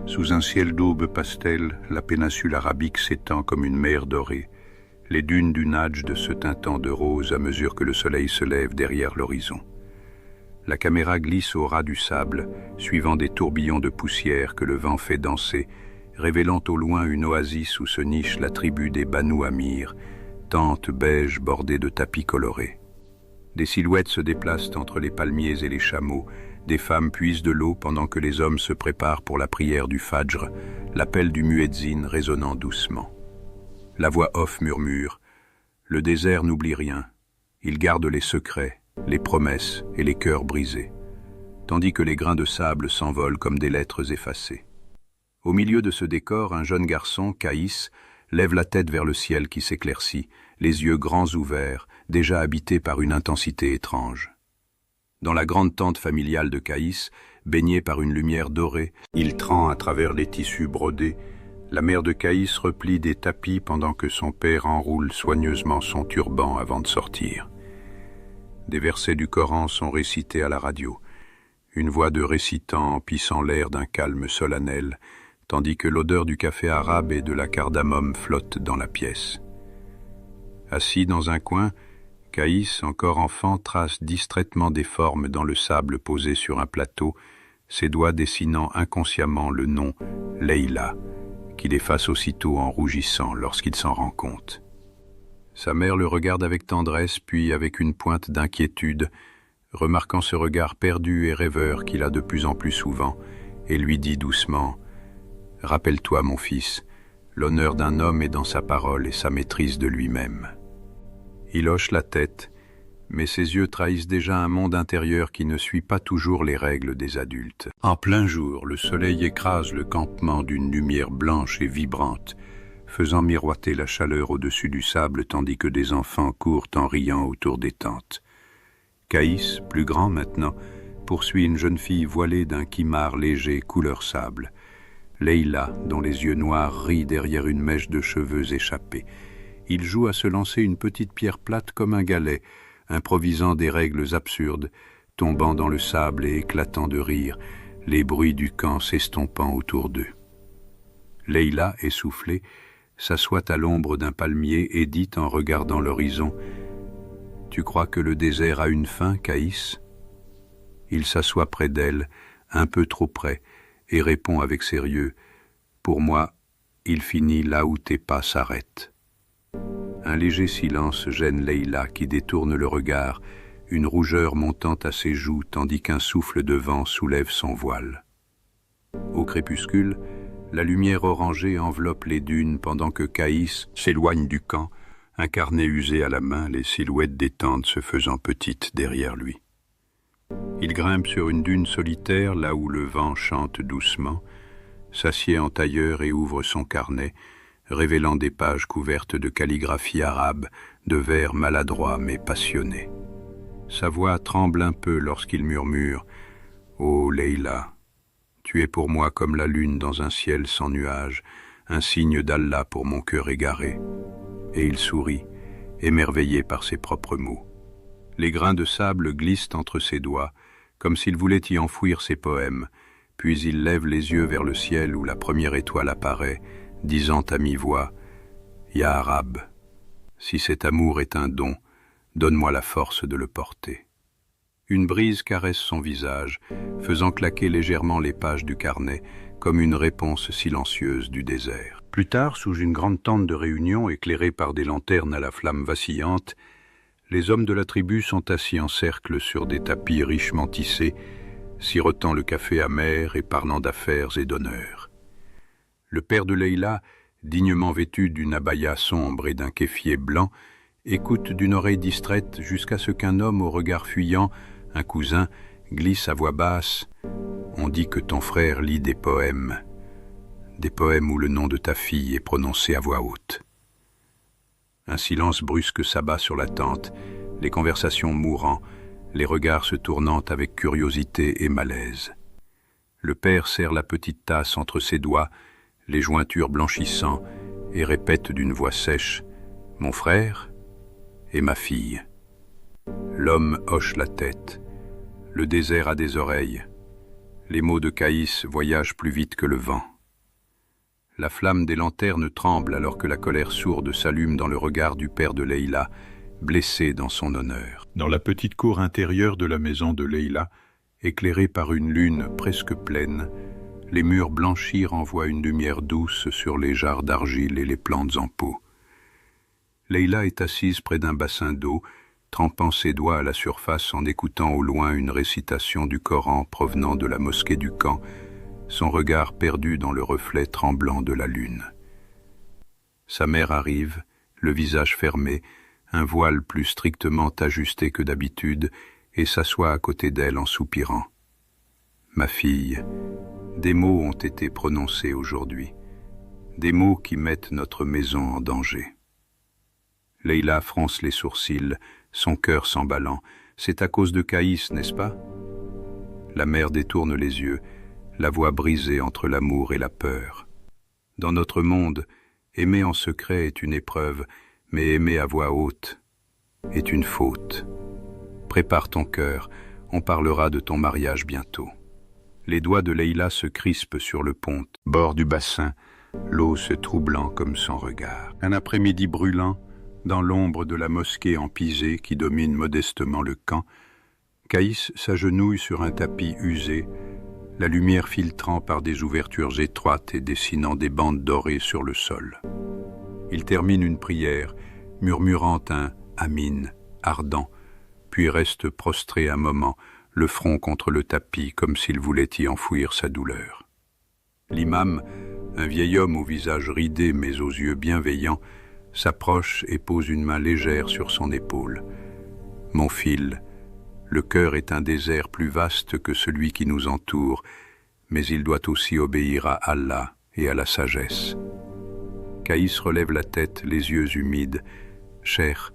Sous un ciel d'aube pastel, la péninsule arabique s'étend comme une mer dorée, les dunes du Najd se teintant de rose à mesure que le soleil se lève derrière l'horizon. La caméra glisse au ras du sable, suivant des tourbillons de poussière que le vent fait danser, révélant au loin une oasis où se niche la tribu des Banu Amir, tente beige bordée de tapis colorés. Des silhouettes se déplacent entre les palmiers et les chameaux, des femmes puisent de l'eau pendant que les hommes se préparent pour la prière du Fajr, l'appel du muezzin résonnant doucement. La voix off murmure « Le désert n'oublie rien, il garde les secrets, les promesses et les cœurs brisés, tandis que les grains de sable s'envolent comme des lettres effacées. » Au milieu de ce décor, un jeune garçon, Caïs, lève la tête vers le ciel qui s'éclaircit, les yeux grands ouverts, déjà habités par une intensité étrange. Dans la grande tente familiale de Caïs, baignée par une lumière dorée, il trend à travers les tissus brodés. La mère de Caïs replie des tapis pendant que son père enroule soigneusement son turban avant de sortir. Des versets du Coran sont récités à la radio, une voix de récitant emplissant l'air d'un calme solennel, tandis que l'odeur du café arabe et de la cardamome flotte dans la pièce. Assis dans un coin, Caïs, encore enfant, trace distraitement des formes dans le sable posé sur un plateau, ses doigts dessinant inconsciemment le nom « Leïla », qu'il efface aussitôt en rougissant lorsqu'il s'en rend compte. Sa mère le regarde avec tendresse, puis avec une pointe d'inquiétude, remarquant ce regard perdu et rêveur qu'il a de plus en plus souvent, et lui dit doucement « Rappelle-toi, mon fils, l'honneur d'un homme est dans sa parole et sa maîtrise de lui-même. » Il hoche la tête, mais ses yeux trahissent déjà un monde intérieur qui ne suit pas toujours les règles des adultes. En plein jour, le soleil écrase le campement d'une lumière blanche et vibrante, faisant miroiter la chaleur au-dessus du sable tandis que des enfants courent en riant autour des tentes. Caïs, plus grand maintenant, poursuit une jeune fille voilée d'un kimar léger couleur sable. Leïla, dont les yeux noirs rient derrière une mèche de cheveux échappés. Il joue à se lancer une petite pierre plate comme un galet, improvisant des règles absurdes, tombant dans le sable et éclatant de rire, les bruits du camp s'estompant autour d'eux. Leïla, essoufflée, s'assoit à l'ombre d'un palmier et dit en regardant l'horizon « Tu crois que le désert a une fin, Caïs ?» Il s'assoit près d'elle, un peu trop près, et répond avec sérieux « Pour moi, il finit là où tes pas s'arrêtent. » Un léger silence gêne Leïla qui détourne le regard, une rougeur montant à ses joues tandis qu'un souffle de vent soulève son voile. Au crépuscule, la lumière orangée enveloppe les dunes pendant que Caïs s'éloigne du camp, un carnet usé à la main, les silhouettes des tentes se faisant petites derrière lui. Il grimpe sur une dune solitaire là où le vent chante doucement, s'assied en tailleur et ouvre son carnet, révélant des pages couvertes de calligraphie arabe, de vers maladroits mais passionnés. Sa voix tremble un peu lorsqu'il murmure « Oh Leïla, tu es pour moi comme la lune dans un ciel sans nuages, un signe d'Allah pour mon cœur égaré. » Et il sourit, émerveillé par ses propres mots. Les grains de sable glissent entre ses doigts, comme s'il voulait y enfouir ses poèmes, puis il lève les yeux vers le ciel où la première étoile apparaît, disant à mi-voix « Ya Arabe, si cet amour est un don, donne-moi la force de le porter. » Une brise caresse son visage, faisant claquer légèrement les pages du carnet, comme une réponse silencieuse du désert. Plus tard, sous une grande tente de réunion éclairée par des lanternes à la flamme vacillante, les hommes de la tribu sont assis en cercle sur des tapis richement tissés, sirotant le café amer et parlant d'affaires et d'honneur. Le père de Leïla, dignement vêtu d'une abaya sombre et d'un kéfier blanc, écoute d'une oreille distraite jusqu'à ce qu'un homme au regard fuyant, un cousin, glisse à voix basse « On dit que ton frère lit des poèmes où le nom de ta fille est prononcé à voix haute. » Un silence brusque s'abat sur la tente, les conversations mourant, les regards se tournant avec curiosité et malaise. Le père serre la petite tasse entre ses doigts, les jointures blanchissant, et répète d'une voix sèche « Mon frère et ma fille. » L'homme hoche la tête. Le désert a des oreilles. Les mots de Caïs voyagent plus vite que le vent. La flamme des lanternes tremble alors que la colère sourde s'allume dans le regard du père de Leïla, blessé dans son honneur. Dans la petite cour intérieure de la maison de Leïla, éclairée par une lune presque pleine, les murs blanchis renvoient une lumière douce sur les jarres d'argile et les plantes en pot. Leïla est assise près d'un bassin d'eau, trempant ses doigts à la surface en écoutant au loin une récitation du Coran provenant de la mosquée du camp, son regard perdu dans le reflet tremblant de la lune. Sa mère arrive, le visage fermé, un voile plus strictement ajusté que d'habitude, et s'assoit à côté d'elle en soupirant. « Ma fille, des mots ont été prononcés aujourd'hui, des mots qui mettent notre maison en danger. » Leïla fronce les sourcils, son cœur s'emballant. « C'est à cause de Caïs, n'est-ce pas ?» La mère détourne les yeux, la voix brisée entre l'amour et la peur. Dans notre monde, aimer en secret est une épreuve, mais aimer à voix haute est une faute. Prépare ton cœur, on parlera de ton mariage bientôt. Les doigts de Leïla se crispent sur le pont, bord du bassin, l'eau se troublant comme son regard. Un après-midi brûlant, dans l'ombre de la mosquée en pisé qui domine modestement le camp, Caïs s'agenouille sur un tapis usé, la lumière filtrant par des ouvertures étroites et dessinant des bandes dorées sur le sol. Il termine une prière, murmurant un « Amin » ardent, puis reste prostré un moment, le front contre le tapis comme s'il voulait y enfouir sa douleur. L'imam, un vieil homme au visage ridé mais aux yeux bienveillants, s'approche et pose une main légère sur son épaule. « Mon fil, le cœur est un désert plus vaste que celui qui nous entoure, mais il doit aussi obéir à Allah et à la sagesse. » Caïs relève la tête, les yeux humides. « Cher,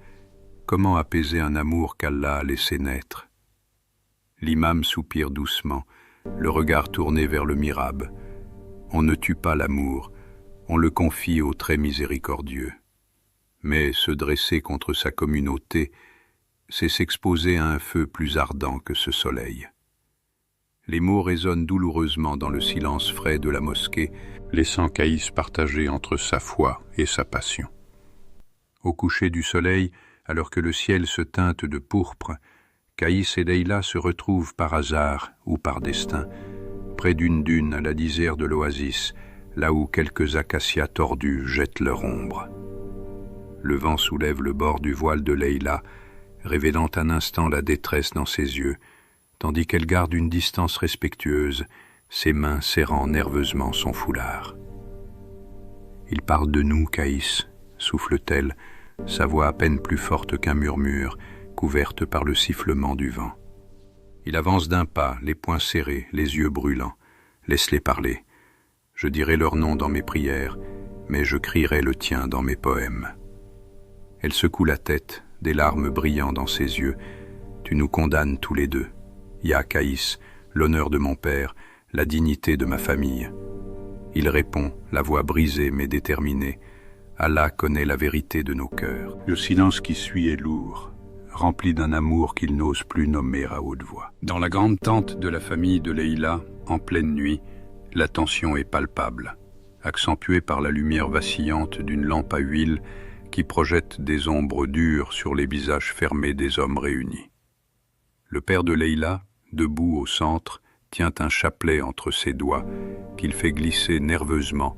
comment apaiser un amour qu'Allah a laissé naître ?» L'imam soupire doucement, le regard tourné vers le mihrab. On ne tue pas l'amour, on le confie au très miséricordieux. Mais se dresser contre sa communauté, c'est s'exposer à un feu plus ardent que ce soleil. Les mots résonnent douloureusement dans le silence frais de la mosquée, laissant Caïs partager entre sa foi et sa passion. Au coucher du soleil, alors que le ciel se teinte de pourpre, Caïs et Leïla se retrouvent par hasard ou par destin, près d'une dune à la lisière de l'oasis, là où quelques acacias tordus jettent leur ombre. Le vent soulève le bord du voile de Leïla, révélant un instant la détresse dans ses yeux, tandis qu'elle garde une distance respectueuse, ses mains serrant nerveusement son foulard. « Il parle de nous, Caïs », souffle-t-elle, sa voix à peine plus forte qu'un murmure, couverte par le sifflement du vent. Il avance d'un pas, les poings serrés, les yeux brûlants. « Laisse-les parler. Je dirai leur nom dans mes prières, mais je crierai le tien dans mes poèmes. » Elle secoue la tête, des larmes brillant dans ses yeux. « Tu nous condamnes tous les deux. Ya Caïs, l'honneur de mon père, la dignité de ma famille. » Il répond, la voix brisée mais déterminée. « Allah connaît la vérité de nos cœurs. » Le silence qui suit est lourd, rempli d'un amour qu'il n'ose plus nommer à haute voix. Dans la grande tente de la famille de Leïla, en pleine nuit, la tension est palpable, accentuée par la lumière vacillante d'une lampe à huile qui projette des ombres dures sur les visages fermés des hommes réunis. Le père de Leïla, debout au centre, tient un chapelet entre ses doigts qu'il fait glisser nerveusement,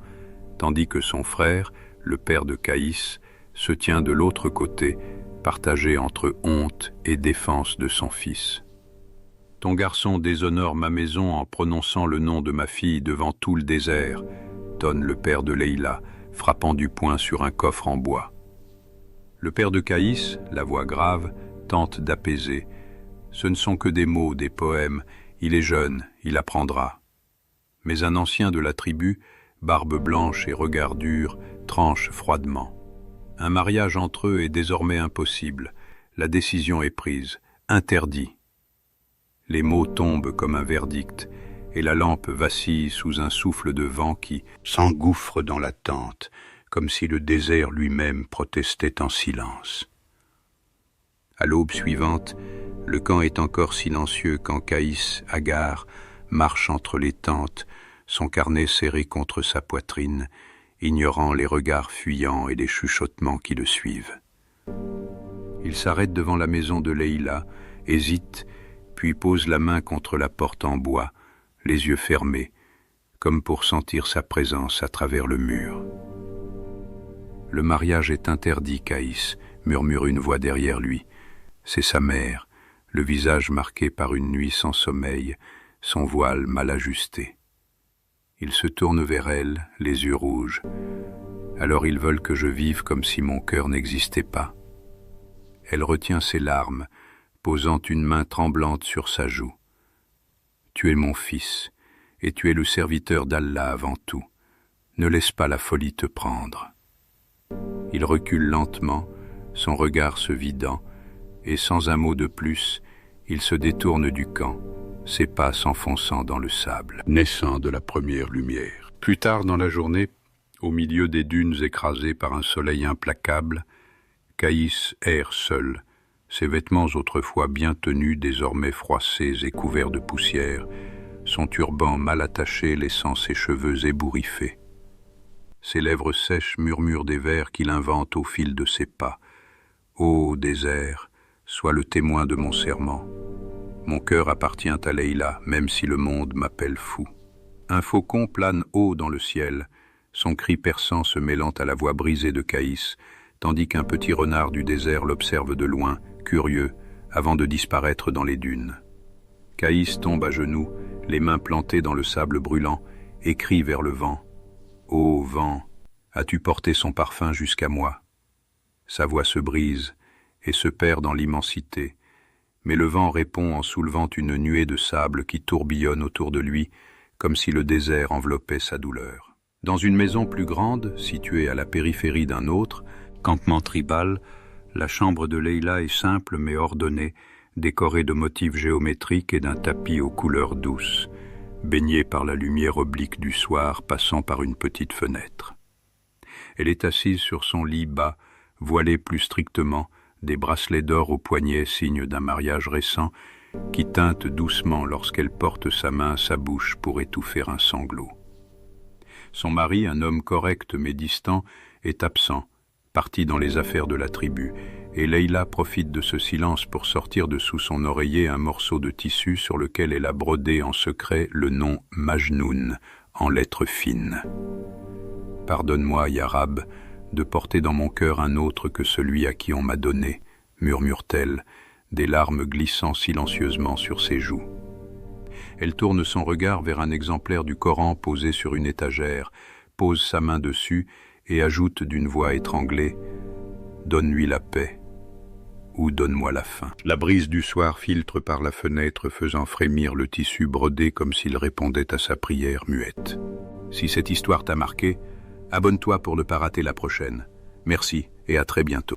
tandis que son frère, le père de Caïs, se tient de l'autre côté, partagé entre honte et défense de son fils. « Ton garçon déshonore ma maison en prononçant le nom de ma fille devant tout le désert, » tonne le père de Leïla, frappant du poing sur un coffre en bois. Le père de Caïs, la voix grave, tente d'apaiser. Ce ne sont que des mots, des poèmes. Il est jeune, il apprendra. Mais un ancien de la tribu, barbe blanche et regard dur, tranche froidement. Un mariage entre eux est désormais impossible. La décision est prise. Interdit. Les mots tombent comme un verdict, et la lampe vacille sous un souffle de vent qui s'engouffre dans la tente, comme si le désert lui-même protestait en silence. À l'aube suivante, le camp est encore silencieux quand Caïs, hagard, marche entre les tentes, son carnet serré contre sa poitrine, ignorant les regards fuyants et les chuchotements qui le suivent. Il s'arrête devant la maison de Leïla, hésite, puis pose la main contre la porte en bois, les yeux fermés, comme pour sentir sa présence à travers le mur. « Le mariage est interdit, Caïs, » murmure une voix derrière lui. C'est sa mère, le visage marqué par une nuit sans sommeil, son voile mal ajusté. Il se tourne vers elle, les yeux rouges. Alors ils veulent que je vive comme si mon cœur n'existait pas. Elle retient ses larmes, posant une main tremblante sur sa joue. Tu es mon fils, et tu es le serviteur d'Allah avant tout. Ne laisse pas la folie te prendre. Il recule lentement, son regard se vidant, et sans un mot de plus, il se détourne du camp, ses pas s'enfonçant dans le sable, naissant de la première lumière. Plus tard dans la journée, au milieu des dunes écrasées par un soleil implacable, Caïs erre seul, ses vêtements autrefois bien tenus, désormais froissés et couverts de poussière, son turban mal attaché laissant ses cheveux ébouriffés. Ses lèvres sèches murmurent des vers qu'il invente au fil de ses pas. Ô désert, sois le témoin de mon serment. Mon cœur appartient à Leïla, même si le monde m'appelle fou. Un faucon plane haut dans le ciel, son cri perçant se mêlant à la voix brisée de Caïs, tandis qu'un petit renard du désert l'observe de loin, curieux, avant de disparaître dans les dunes. Caïs tombe à genoux, les mains plantées dans le sable brûlant, et crie vers le vent. « Ô vent, as-tu porté son parfum jusqu'à moi ?» Sa voix se brise et se perd dans l'immensité, mais le vent répond en soulevant une nuée de sable qui tourbillonne autour de lui, comme si le désert enveloppait sa douleur. Dans une maison plus grande, située à la périphérie d'un autre, campement tribal, la chambre de Leïla est simple mais ordonnée, décorée de motifs géométriques et d'un tapis aux couleurs douces, baignée par la lumière oblique du soir passant par une petite fenêtre. Elle est assise sur son lit bas, voilée plus strictement, des bracelets d'or au poignet, signe d'un mariage récent, qui teintent doucement lorsqu'elle porte sa main à sa bouche pour étouffer un sanglot. Son mari, un homme correct mais distant, est absent, parti dans les affaires de la tribu, et Leïla profite de ce silence pour sortir de sous son oreiller un morceau de tissu sur lequel elle a brodé en secret le nom Majnoun, en lettres fines. « Pardonne-moi, Yarab, de porter dans mon cœur un autre que celui à qui on m'a donné, » murmure-t-elle, des larmes glissant silencieusement sur ses joues. Elle tourne son regard vers un exemplaire du Coran posé sur une étagère, pose sa main dessus et ajoute d'une voix étranglée « Donne-lui la paix » ou « Donne-moi la faim ». La brise du soir filtre par la fenêtre, faisant frémir le tissu brodé comme s'il répondait à sa prière muette. Si cette histoire t'a marqué, abonne-toi pour ne pas rater la prochaine. Merci et à très bientôt.